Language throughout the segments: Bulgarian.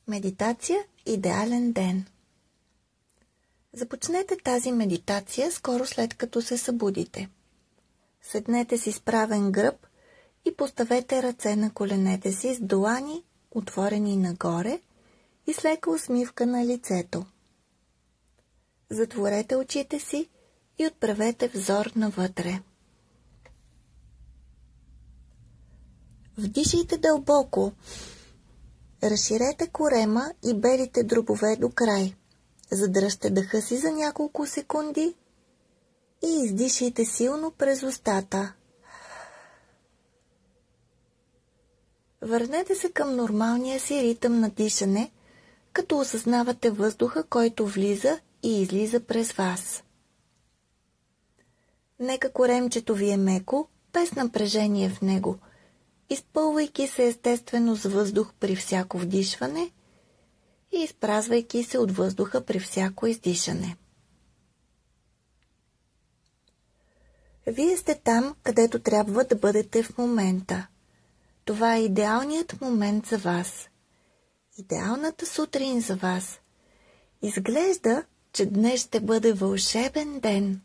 Медитация идеален ден. Започнете тази медитация скоро след като се събудите. Седнете си с правен гръб и поставете ръце на коленете си с длани отворени нагоре и с лека усмивка на лицето. Затворете очите си и отправете взор навътре. Вдишайте дълбоко. Разширете корема и белите дробове до край. Задръжте дъха си за няколко секунди и издишайте силно през устата. Върнете се към нормалния си ритъм на дишане, като осъзнавате въздуха, който влиза и излиза през вас. Нека коремчето ви е меко, без напрежение в него, изпълвайки се естествено с въздух при всяко вдишване и изпразвайки се от въздуха при всяко издишане. Вие сте там, където трябва да бъдете в момента. Това е идеалният момент за вас. Идеалната сутрин за вас. Изглежда, че днес ще бъде вълшебен ден.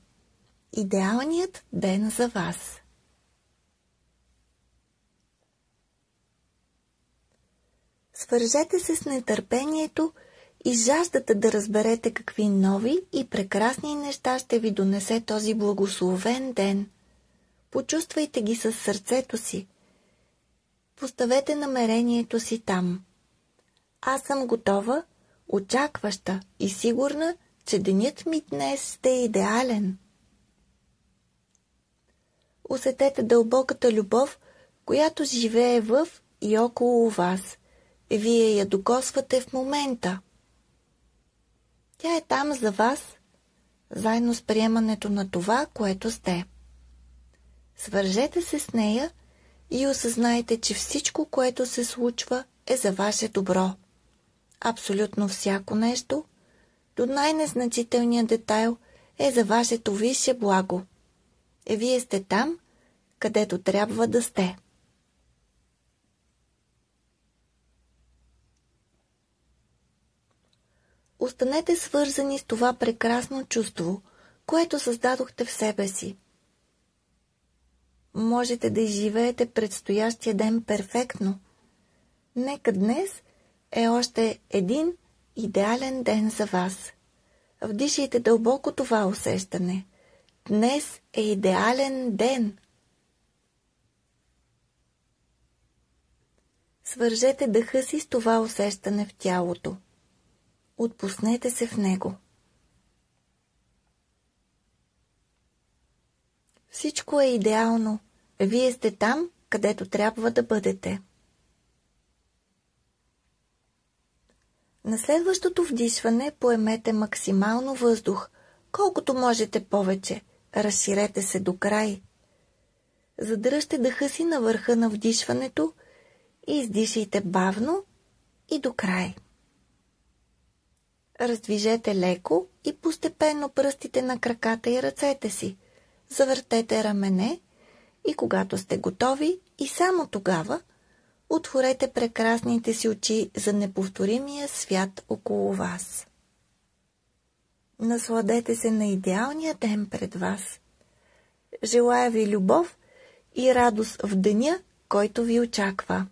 Идеалният ден за вас. Свържете се с нетърпението и жаждата да разберете какви нови и прекрасни неща ще ви донесе този благословен ден. Почувствайте ги със сърцето си. Поставете намерението си там. Аз съм готова, очакваща и сигурна, че денят ми днес ще е идеален. Усетете дълбоката любов, която живее в и около вас. Вие я докосвате в момента. Тя е там за вас, заедно с приемането на това, което сте. Свържете се с нея и осъзнайте, че всичко, което се случва, е за ваше добро. Абсолютно всяко нещо, до най-незначителния детайл, е за вашето висше благо. Вие сте там, където трябва да сте. Останете свързани с това прекрасно чувство, което създадохте в себе си. Можете да изживеете предстоящия ден перфектно. Нека днес е още един идеален ден за вас. Вдишайте дълбоко това усещане. Днес е идеален ден. Свържете дъха си с това усещане в тялото. Отпуснете се в него. Всичко е идеално. Вие сте там, където трябва да бъдете. На следващото вдишване поемете максимално въздух, колкото можете повече. Разширете се до край. Задръжте дъха си на върха на вдишването и издишайте бавно и до край. Раздвижете леко и постепенно пръстите на краката и ръцете си. Завъртете рамене и когато сте готови и само тогава, отворете прекрасните си очи за неповторимия свят около вас. Насладете се на идеалния ден пред вас. Желая ви любов и радост в деня, който ви очаква.